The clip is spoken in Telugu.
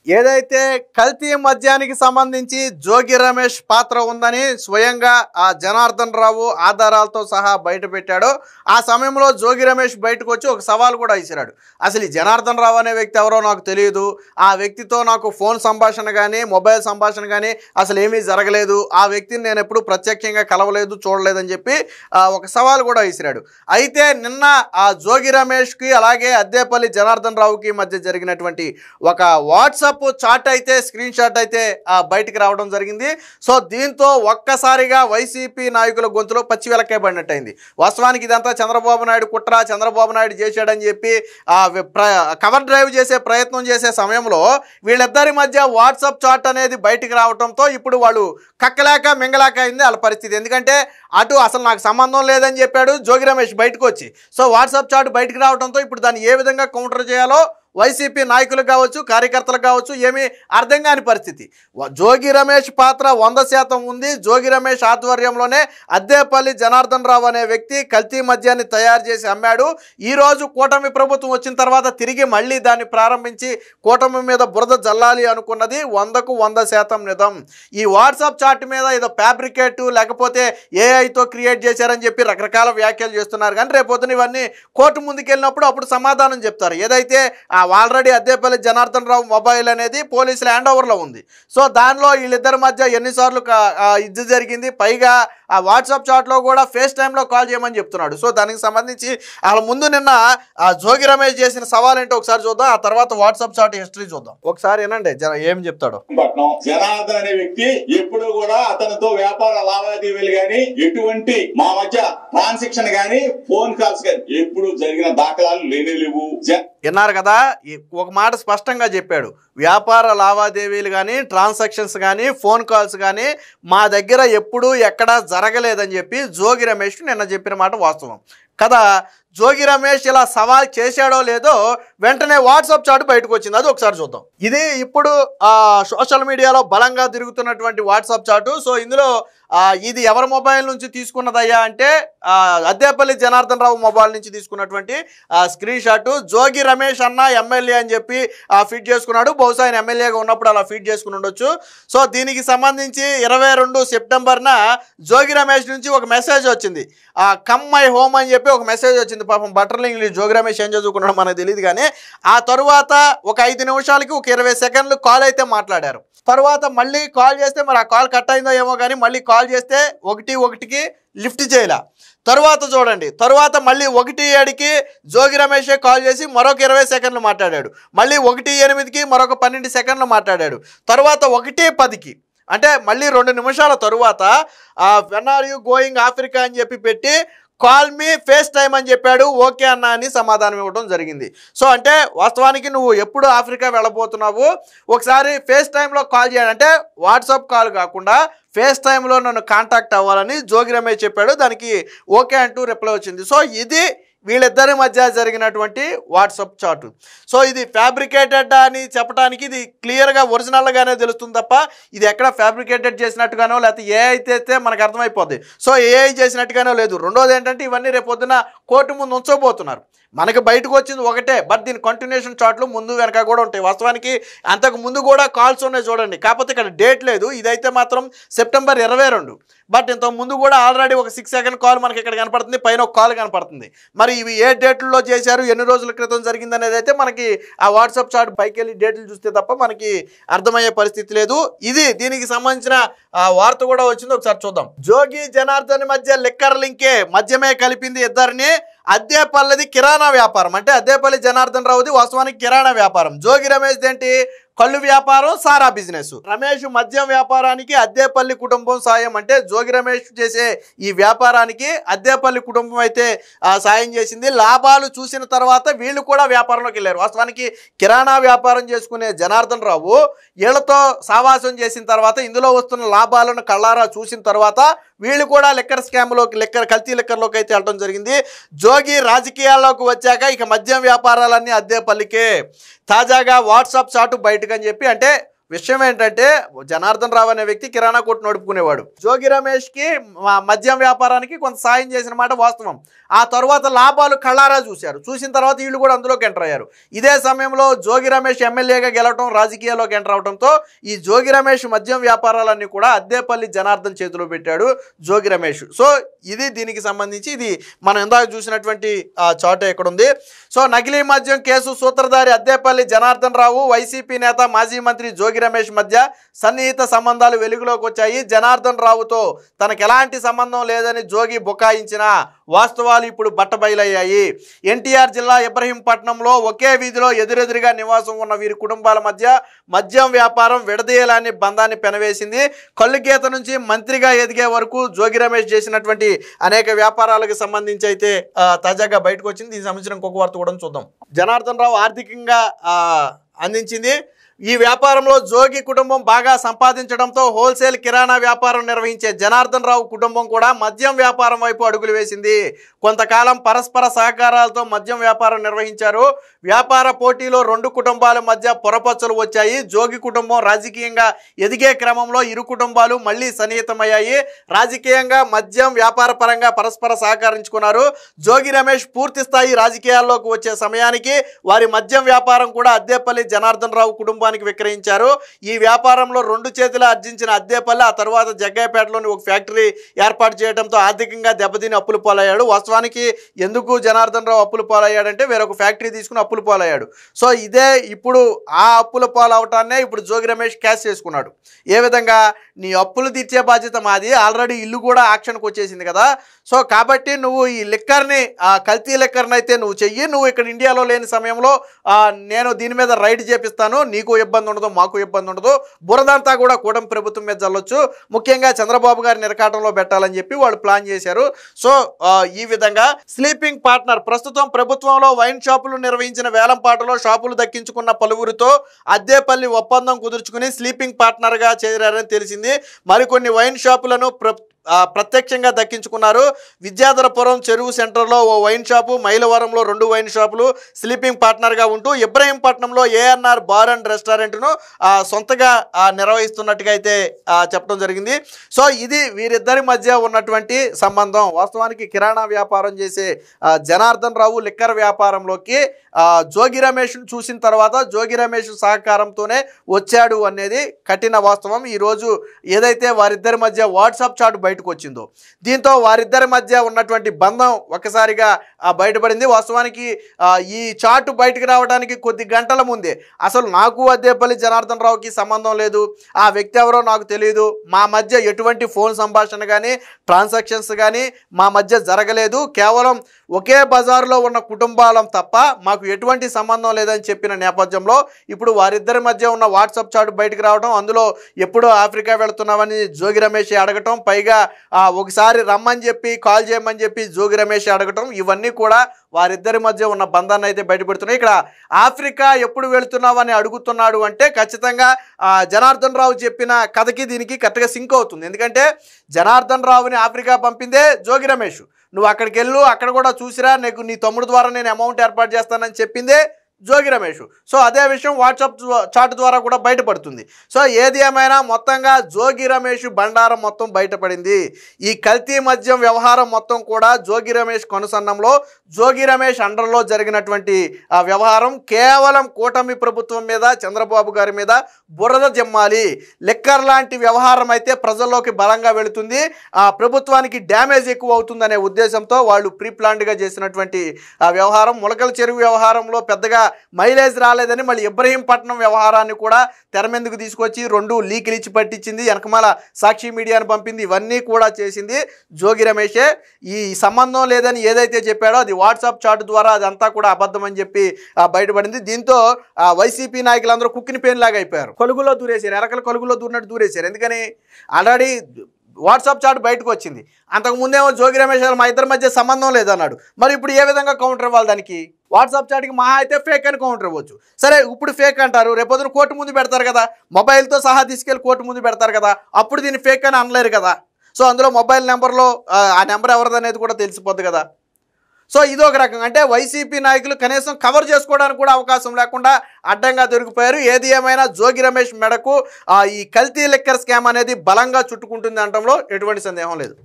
ఏదైతే కల్తీ మద్యానికి సంబంధించి జోగి రమేష్ పాత్ర ఉందని స్వయంగా ఆ జనార్దన్ రావు ఆధారాలతో సహా బయట పెట్టాడో ఆ సమయంలో జోగి రమేష్ బయటకు వచ్చి ఒక సవాల్ కూడా ఇసిరాడు. అసలు ఈ జనార్దన్ రావు అనే వ్యక్తి ఎవరో నాకు తెలియదు, ఆ వ్యక్తితో నాకు ఫోన్ సంభాషణ కానీ మొబైల్ సంభాషణ కానీ అసలు ఏమీ జరగలేదు, ఆ వ్యక్తిని నేను ఎప్పుడు ప్రత్యక్షంగా కలవలేదు చూడలేదని చెప్పి ఒక సవాల్ కూడా ఇసిరాడు. అయితే నిన్న ఆ జోగి రమేష్కి అలాగే అద్దేపల్లి జనార్దన్ రావుకి మధ్య జరిగినటువంటి ఒక వాట్సాప్ చాట్ అయితే స్క్రీన్ షాట్ అయితే బయటికి రావడం జరిగింది. సో దీంతో ఒక్కసారిగా వైసీపీ నాయకుల గొంతులో పచ్చి వెలక్కాయ పడినట్టయింది. వాస్తవానికి ఇదంతా చంద్రబాబు నాయుడు కుట్ర, చంద్రబాబు నాయుడు చేశాడని చెప్పి కవర్ డ్రైవ్ చేసే ప్రయత్నం చేసే సమయంలో వీళ్ళిద్దరి మధ్య వాట్సాప్ చాట్ అనేది బయటికి రావడంతో ఇప్పుడు వాళ్ళు కక్కలేక మింగలేక అయింది వాళ్ళ పరిస్థితి. ఎందుకంటే అటు అసలు నాకు సంబంధం లేదని చెప్పాడు జోగి రమేష్ బయటకు వచ్చి, సో వాట్సాప్ చాట్ బయటికి రావడంతో ఇప్పుడు దాన్ని ఏ విధంగా కౌంటర్ చేయాలో వైసీపీ నాయకులు కావచ్చు, కార్యకర్తలు కావచ్చు ఏమీ అర్థం కాని పరిస్థితి. జోగి రమేష్ పాత్ర 100% ఉంది. జోగి రమేష్ ఆధ్వర్యంలోనే అద్దేపల్లి జనార్దన్ రావు అనే వ్యక్తి కల్తీ మద్యాన్ని తయారు చేసి అమ్మాడు. ఈరోజు కూటమి ప్రభుత్వం వచ్చిన తర్వాత తిరిగి మళ్ళీ దాన్ని ప్రారంభించి కూటమి మీద బురద జల్లాలి అనుకున్నది 100కు 100% నిజం. ఈ వాట్సాప్ చాట్ మీద ఏదో ఫ్యాబ్రికేట్ లేకపోతే ఏఐతో క్రియేట్ చేశారని చెప్పి రకరకాల వ్యాఖ్యలు చేస్తున్నారు. కానీ రేపొద్దున ఇవన్నీ కోర్టు ముందుకెళ్ళినప్పుడు అప్పుడు సమాధానం చెప్తారు. ఏదైతే ఆల్రెడీ అద్దేపల్లి జనార్దన్ రావు మొబైల్ అనేది పోలీసుల హ్యాండ్ ఓవర్లో ఉంది. సో దానిలో వీళ్ళిద్దరి మధ్య ఎన్నిసార్లు ఇది జరిగింది, పైగా ఆ వాట్సాప్ చాట్లో కూడా ఫేస్ టైంలో కాల్ చేయమని చెప్తున్నాడు. సో దానికి సంబంధించి అసలు ముందు నిన్న జోగి రమేష్ చేసిన సవాల్ ఏంటో ఒకసారి చూద్దాం, ఆ తర్వాత వాట్సాప్ చాట్ హిస్టరీ చూద్దాం. ఒకసారి ఏనండి ఏం చెప్తాడు. జనార్దన్ అనే వ్యక్తి ఎప్పుడు కూడా అతనితో వ్యాపార లావాదేవీలు గాని ఎటువంటి మా మధ్య ట్రాన్సాక్షన్ గాని ఫోన్ కాల్స్ గాని ఎప్పుడు జరిగిన దాఖలాలు లేవు. విన్నారు కదా, ఒక మాట స్పష్టంగా చెప్పాడు. వ్యాపార లావాదేవీలు కానీ ట్రాన్సాక్షన్స్ కానీ ఫోన్ కాల్స్ కానీ మా దగ్గర ఎప్పుడూ ఎక్కడా జరగలేదని చెప్పి జోగి రమేష్ నిన్న చెప్పిన మాట వాస్తవం కదా. జోగి రమేష్ ఇలా సవాల్ చేశాడో లేదో వెంటనే వాట్సాప్ చాట్ బయటకు వచ్చింది, అది ఒకసారి చూద్దాం. ఇది ఇప్పుడు సోషల్ మీడియాలో బలంగా తిరుగుతున్నటువంటి వాట్సాప్ చాటు. సో ఇందులో ఇది ఎవరి మొబైల్ నుంచి తీసుకున్నదయ్యా అంటే అద్దేపల్లి జనార్దన్ రావు మొబైల్ నుంచి తీసుకున్నటువంటి స్క్రీన్ షాటు. జోగి రమేష్ అన్న ఎమ్మెల్యే అని చెప్పి ఫీడ్ చేసుకున్నాడు. బహుశా ఆయన ఎమ్మెల్యేగా ఉన్నప్పుడు అలా ఫీడ్ చేసుకుని ఉండొచ్చు. సో దీనికి సంబంధించి 22 సెప్టెంబర్న జోగి రమేష్ నుంచి ఒక మెసేజ్ వచ్చింది, కమ్ మై హోమ్ అని చెప్పి ఒక మెసేజ్ వచ్చింది. పాపం బట్టర్లు ఇంగ్లీష్ జోగి రమేష్ ఏం చదువుకున్నాడో మనకు తెలియదు. కానీ ఆ తరువాత ఒక 5 నిమిషాలకి ఒక 20 సెకండ్లు కాల్ అయితే మాట్లాడారు. తర్వాత మళ్ళీ కాల్ చేస్తే మరి ఆ కాల్ కట్ అయిందో ఏమో కానీ మళ్ళీ కాల్ చేస్తే 1-1కి లిఫ్ట్ చేయాల. తర్వాత చూడండి, తర్వాత మళ్ళీ 1-7కి జోగి రమేషే కాల్ చేసి మరొక 20 సెకండ్లు మాట్లాడాడు. మళ్ళీ 1-8కి మరొక 12 సెకండ్లు మాట్లాడాడు. తర్వాత 1-10కి అంటే మళ్ళీ 2 నిమిషాల తరువాత when are you going Africa అని చెప్పి పెట్టి కాల్ మీ ఫేస్ టైం అని చెప్పాడు. ఓకే అన్న అని సమాధానం ఇవ్వడం జరిగింది. సో అంటే వాస్తవానికి నువ్వు ఎప్పుడు ఆఫ్రికా వెళ్ళబోతున్నావు, ఒకసారి ఫేస్ టైంలో కాల్ చేయాలంటే వాట్సాప్ కాల్ కాకుండా ఫేస్ టైంలో నన్ను కాంటాక్ట్ అవ్వాలని జోగి రమేష్ చెప్పాడు. దానికి ఓకే అంటూ రిప్లై వచ్చింది. సో ఇది వీళ్ళిద్దరి మధ్య జరిగినటువంటి వాట్సాప్ చాటు. సో ఇది ఫ్యాబ్రికేటెడ్ అని చెప్పడానికి ఇది క్లియర్గా ఒరిజినల్గానే తెలుస్తుంది తప్ప ఇది ఎక్కడ ఫ్యాబ్రికేటెడ్ చేసినట్టుగానో లేకపోతే ఏ అయితే మనకు అర్థమైపోద్ది. సో ఏఐ చేసినట్టుగానో లేదు. రెండోది ఏంటంటే ఇవన్నీ రేపొద్దున కోర్టు ముందు ఉంచబోతున్నారు. మనకు బయటకు వచ్చింది ఒకటే, బట్ దీని కంటిన్యూషన్ చాట్లు ముందు వెనక కూడా ఉంటాయి. వాస్తవానికి అంతకు ముందు కూడా కాల్స్ ఉన్నాయి చూడండి, కాకపోతే ఇక్కడ డేట్ లేదు. ఇదైతే మాత్రం సెప్టెంబర్ 22. బట్ ఇంతకు ముందు కూడా ఆల్రెడీ ఒక 6 సెకండ్ కాల్ మనకి ఇక్కడ కనపడుతుంది, పైన ఒక కాల్ కనపడుతుంది. మరి ఇవి ఏ డేట్లలో చేశారు, ఎన్ని రోజుల క్రితం జరిగింది అనేది అయితే మనకి ఆ వాట్సాప్ చాట్ పైకి వెళ్ళి డేట్లు చూస్తే తప్ప మనకి అర్థమయ్యే పరిస్థితి లేదు. ఇది దీనికి సంబంధించిన వార్త కూడా వచ్చింది, ఒకసారి చూద్దాం. జోగి జనార్దన్ మధ్య లిక్కర్ లింకే, మద్యమే కలిపింది ఇద్దరిని. అద్దేపల్లిది కిరాణా వ్యాపారం, అంటే అద్దేపల్లి జనార్దన్ రావుది వాస్తవానికి కిరాణా వ్యాపారం. జోగి రమేష్ ఏంటి కళ్ళు వ్యాపారం, సారా బిజినెస్. రమేష్ మద్యం వ్యాపారానికి అద్దేపల్లి కుటుంబం సాయం, అంటే జోగి రమేష్ చేసే ఈ వ్యాపారానికి అద్దేపల్లి కుటుంబం అయితే సాయం చేసింది. లాభాలు చూసిన తర్వాత వీళ్ళు కూడా వ్యాపారంలోకి వెళ్ళారు. వాస్తవానికి కిరాణా వ్యాపారం చేసుకునే జనార్దన్ రావు వీళ్ళతో సావాసం చేసిన తర్వాత ఇందులో వస్తున్న లాభాలను కళ్ళారా చూసిన తర్వాత వీళ్ళు కూడా లిక్కర్ స్కామ్లోకి కల్తీ లిక్కర్లోకి అయితే వెళ్ళడం జరిగింది. జోగి రాజకీయాల్లోకి వచ్చాక ఇక మద్యం వ్యాపారాలన్నీ అద్దేపల్లికే. తాజాగా వాట్సాప్ చాటు బయటకు అని చెప్పి, అంటే విషయం ఏంటంటే జనార్దన్ రావు అనే వ్యక్తి కిరాణా కొట్టు నడుపుకునేవాడు. జోగి రమేష్కి మద్యం వ్యాపారానికి కొంత సాయం చేసిన మాట వాస్తవం. ఆ తర్వాత లాభాలు కళ్ళారా చూశారు. చూసిన తర్వాత వీళ్ళు కూడా అందులోకి ఎంటర్ అయ్యారు. ఇదే సమయంలో జోగి రమేష్ ఎమ్మెల్యేగా గెలవటం, రాజకీయాల్లోకి ఎంటర్ అవడంతో ఈ జోగి రమేష్ మద్యం వ్యాపారాలన్నీ కూడా అద్దేపల్లి జనార్దన్ చేతిలో పెట్టాడు జోగి రమేష్. సో ఇది దీనికి సంబంధించి ఇది మనం ఇందాక చూసినటువంటి చార్ట్ ఇక్కడ ఉంది. సో నకిలీ మద్యం కేసు సూత్రధారి అద్దేపల్లి జనార్దన్ రావు, వైసీపీ నేత మాజీ మంత్రి జోగి రమేష్ మధ్య సన్నిహిత సంబంధాలు వెలుగులోకి వచ్చాయి. జనార్దన్ రావుతో తనకు ఎలాంటి సంబంధం లేదని జోగి బుకాయించిన వాస్తవాలు ఇప్పుడు బట్టబయలయ్యాయి. ఎన్టీఆర్ జిల్లా ఇబ్రహీంపట్నంలో ఒకే వీధిలో ఎదురెదురుగా నివాసం ఉన్న వీరి కుటుంబాల మధ్య మద్యం వ్యాపారం విడదీయాలని బంధాన్ని పెనవేసింది. కళ్ళుగీత నుంచి మంత్రిగా ఎదిగే వరకు జోగి రమేష్ చేసినటువంటి అనేక వ్యాపారాలకు సంబంధించి అయితే తాజాగా బయటకు వచ్చింది. దీనికి సంబంధించిన ఇంకొక వార్త కూడా చూద్దాం. జనార్దన్ రావు ఆర్థికంగా అందించింది. ఈ వ్యాపారంలో జోగి కుటుంబం బాగా సంపాదించడంతో హోల్సేల్ కిరాణా వ్యాపారం నిర్వహించే జనార్దన్ రావు కుటుంబం కూడా మద్యం వ్యాపారం వైపు అడుగులు వేసింది. కొంతకాలం పరస్పర సహకారాలతో మద్యం వ్యాపారం నిర్వహించారు. వ్యాపార పోటీలో రెండు కుటుంబాల మధ్య పొరపచ్చలు వచ్చాయి. జోగి కుటుంబం రాజకీయంగా ఎదిగే క్రమంలో ఇరు కుటుంబాలు మళ్ళీ సన్నిహితమయ్యాయి. రాజకీయంగా మద్యం వ్యాపార పరంగా పరస్పర సహకరించుకున్నారు. జోగి రమేష్ పూర్తి స్థాయి రాజకీయాల్లోకి వచ్చే సమయానికి వారి మద్యం వ్యాపారం కూడా అద్దేపల్లి జనార్దన్ రావు కుటుంబానికి విక్రయించారు. ఈ వ్యాపారంలో రెండు చేతులు ఆర్జించిన అద్దేపల్లి ఆ తర్వాత జగ్గయ్యపేటలోని ఒక ఫ్యాక్టరీ ఏర్పాటు చేయడంతో ఆర్థికంగా దెబ్బతిని అప్పులు పాలయ్యాడు. వాస్తవానికి ఎందుకు జనార్దన్ రావు అప్పులు పాలయ్యాడంటే వేరొక ఫ్యాక్టరీ తీసుకుని అప్పులు పాలయ్యాడు. సో ఇదే ఇప్పుడు ఆ అప్పుల పాలవటాన్నే ఇప్పుడు జోగి రమేష్ క్యాష్ చేసుకున్నాడు. ఏ విధంగా, నీ అప్పులు తీర్చే బాధ్యత మాది, ఆల్రెడీ ఇల్లు కూడా ఆక్షన్కి వచ్చేసింది కదా, సో కాబట్టి నువ్వు ఈ లిక్కర్ని కల్తీ లిక్కర్ని అయితే నువ్వు చెయ్యి, నువ్వు ఇక్కడ ఇండియాలో లేని సమయంలో నేను దీని మీద రైడ్ చేపిస్తాను, నీకు ఇబ్బంది ఉండదు మాకు ఇబ్బంది ఉండదు, బురదంతా కూడా కూటమి ప్రభుత్వం మీద చల్లొచ్చు, ముఖ్యంగా చంద్రబాబు గారిని నిరకాటంలో పెట్టాలని చెప్పి వాళ్ళు ప్లాన్ చేశారు. సో ఈ విధంగా స్లీపింగ్ పార్ట్నర్ ప్రస్తుతం ప్రభుత్వంలో వైన్ షాపులు నిర్వహించిన వేలంపాటలో షాపులు దక్కించుకున్న పలువురితో అద్దేపల్లి ఒప్పందం కుదుర్చుకుని స్లీపింగ్ పార్ట్నర్గా చేరారని తెలిసింది. మరికొన్ని వైన్ షాపులను ప్రత్యక్షంగా దక్కించుకున్నారు. విద్యాధరపురం చెరువు సెంటర్లో ఓ వైన్ షాపు, మైలవరంలో 2 వైన్ షాపులు స్లీపింగ్ పార్ట్నర్గా ఉంటూ ఇబ్రహీంపట్నంలో ఏఎన్ఆర్ బార్ అండ్ రెస్టారెంట్ను సొంతగా నిర్వహిస్తున్నట్టుగా అయితే చెప్పడం జరిగింది. సో ఇది వీరిద్దరి మధ్య ఉన్నటువంటి సంబంధం. వాస్తవానికి కిరాణా వ్యాపారం చేసే జనార్దన్ రావు లిక్కర్ వ్యాపారంలోకి జోగి రమేష్ను చూసిన తర్వాత జోగి రమేష్ సహకారంతోనే వచ్చాడు అనేది కఠిన వాస్తవం. ఈరోజు ఏదైతే వారిద్దరి మధ్య వాట్సాప్ చాట్ బయటకు వచ్చిందో దీంతో వారిద్దరి మధ్య ఉన్నటువంటి బంధం ఒక్కసారిగా బయటపడింది. వాస్తవానికి ఈ చాటు బయటకు రావడానికి కొద్ది గంటల ముందే అసలు నాకు అద్దేపల్లి జనార్దన్ రావుకి సంబంధం లేదు, ఆ వ్యక్తి ఎవరో నాకు తెలియదు, మా మధ్య ఎటువంటి ఫోన్ సంభాషణ కానీ ట్రాన్సాక్షన్స్ కానీ మా మధ్య జరగలేదు, కేవలం ఒకే బజారులో ఉన్న కుటుంబాలం తప్ప మాకు ఎటువంటి సంబంధం లేదని చెప్పిన నేపథ్యంలో ఇప్పుడు వారిద్దరి మధ్య ఉన్న వాట్సాప్ చాట్ బయటకు రావడం, అందులో ఎప్పుడో ఆఫ్రికా వెళుతున్నామని జోగి రమేష్ అడగటం, పైగా ఒకసారి రమ్మని చెప్పి కాల్ చేయమని చెప్పి జోగి రమేష్ అడగటం, ఇవన్నీ కూడా వారిద్దరి మధ్య ఉన్న బంధాన్ని అయితే బయటపెడుతున్నాయి. ఇక్కడ ఆఫ్రికా ఎప్పుడు వెళుతున్నావని అడుగుతున్నాడు అంటే ఖచ్చితంగా జనార్దన్ రావు చెప్పిన కథకి దీనికి కరెక్ట్గా సింక్ అవుతుంది. ఎందుకంటే జనార్దన్ రావుని ఆఫ్రికా పంపిందే జోగి రమేష్, నువ్వు అక్కడికి వెళ్ళు, అక్కడ కూడా చూసిరా, నీకు నీ తమ్ముడు ద్వారా నేను అమౌంట్ ఏర్పాటు చేస్తానని చెప్పిందే జోగి రమేష్. సో అదే విషయం వాట్సాప్ చాట్ ద్వారా కూడా బయటపడుతుంది. సో ఏది ఏమైనా మొత్తంగా జోగి రమేష్ బండారం మొత్తం బయటపడింది. ఈ కల్తీ మద్యం వ్యవహారం మొత్తం కూడా జోగి రమేష్ కొనసన్నంలో జోగి రమేష్ అండర్లో జరిగినటువంటి వ్యవహారం కేవలం కూటమి ప్రభుత్వం మీద, చంద్రబాబు గారి మీద బురద జమ్మాలి. లిక్కర్ లాంటి వ్యవహారం అయితే ప్రజల్లోకి బలంగా వెళుతుంది, ప్రభుత్వానికి డ్యామేజ్ ఎక్కువ అవుతుందనే ఉద్దేశంతో వాళ్ళు ప్రీ ప్లాన్డ్గా చేసినటువంటి వ్యవహారం. ములకల చెరువు వ్యవహారంలో పెద్దగా మైలేజ్ రాలేదని మళ్ళీ ఇబ్రహీంపట్నం వ్యవహారాన్ని కూడా తెరమెందుకు తీసుకొచ్చి 2 లీకులు ఇచ్చి పట్టించింది, వెనకమాల సాక్షి మీడియాను పంపింది, ఇవన్నీ కూడా చేసింది జోగి రమేషే. ఈ సంబంధం లేదని ఏదైతే చెప్పాడో అది వాట్సాప్ చాట్ ద్వారా అదంతా కూడా అబద్ధం అని చెప్పి బయటపడింది. దీంతో వైసీపీ నాయకులందరూ కుక్కిని పేనులాగా అయిపోయారు, కొలుగులో దూరేశారు, ఎరకల కొలుగులో దూరినట్టు దూరేశారు. ఎందుకని ఆల్రెడీ వాట్సాప్ చాట్ బయటకు వచ్చింది, అంతకుముందేమో జోగి రమేష్ మా ఇద్దరి మధ్య సంబంధం లేదన్నాడు, మరి ఇప్పుడు ఏ విధంగా కౌంటర్ ఇవ్వాలి దానికి? వాట్సాప్ చాట్కి మహా అయితే ఫేక్ అని కౌంటర్ ఇవ్వచ్చు. సరే ఇప్పుడు ఫేక్ అంటారు, రేపొద్దున కోర్టు ముందు పెడతారు కదా, మొబైల్తో సహా తీసుకెళ్ళి కోర్టు ముందు పెడతారు కదా, అప్పుడు దీన్ని ఫేక్ అని అనలేరు కదా. సో అందులో మొబైల్ నెంబర్లో ఆ నెంబర్ ఎవరిదనేది కూడా తెలిసిపోద్ది కదా. సో ఇది ఒక రకంగా అంటే వైసీపీ నాయకులు కనీసం కవర్ చేసుకోవడానికి కూడా అవకాశం లేకుండా అడ్డంగా దొరికిపోయారు. ఏది ఏమైనా జోగి రమేష్ మెడకు ఈ కల్తీ లిక్కర్ స్కామ్ అనేది బలంగా చుట్టుకుంటుంది అనడంలో ఎటువంటి సందేహం లేదు.